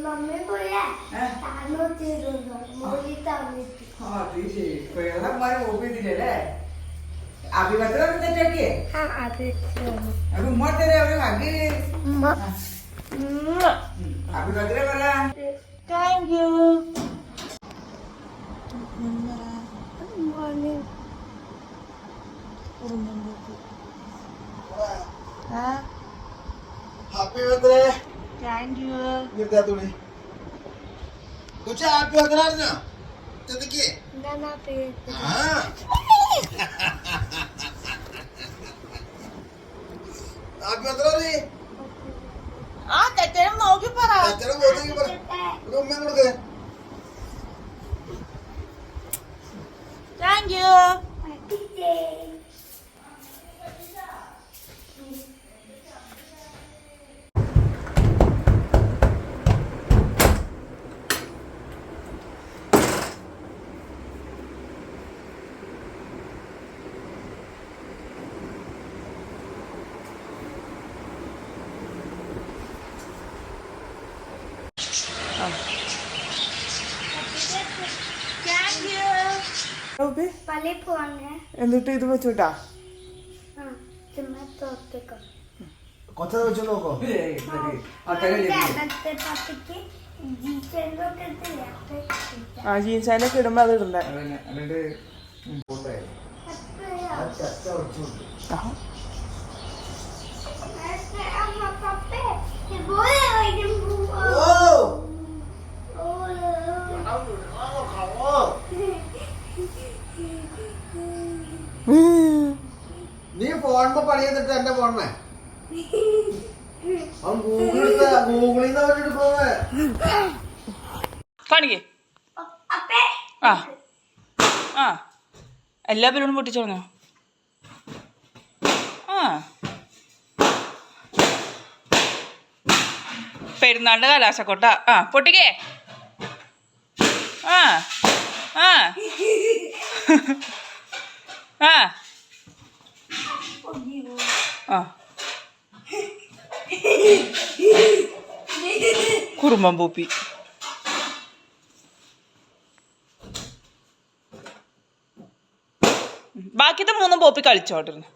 Mummy പോയാ അഭിപത്രം തെറ്റാക്കിയേ അത് ഉമ്മത്തരെ അവര് ഹഗ് അഭിപത്രം പറ. Thank you. Happy birthday. Thank you. നിർത്താത്തുണി കൊച്ചു ഹാപ്പി ബർത്ത്ഡേ അറിഞ്ഞോ? എന്തൊക്കെ ഹാപ്പി ബർത്ത്ഡേ ആ തെറ്റം നോക്കി പറ. ഒരു ഉമ്മ കൊടുക്കേ. Thank you. എന്നിട്ട് ഇത് വെച്ചോട്ടാ കൊച്ചത് വെച്ചു നോക്കോ. ആ ജീൻസാനൊക്കെ ഇടുമ്പോ അത് ഇടണ്ടേ. നീ ഫോണിപ്പോ പണി ചെയ്തിട്ട് എന്റെ ഫോണേ അവൻ ഗൂഗിളിൽ നിന്ന് അവരെടുക്കുന്നേ കാണിക്കേ. ആ ആ എല്ലാ ബലൂണും പൊട്ടിച്ചോളഞ്ഞോ. ആ പെരുന്നാളിന്റെ കലാശക്കൊട്ട. ആ പൊട്ടിക്കേ. ആ ആ ആ ആ കുറുമ്പം പൂപ്പി. ബാക്കിത്തെ മൂന്നും പോപ്പി കളിച്ചോട്ടിരുന്നു.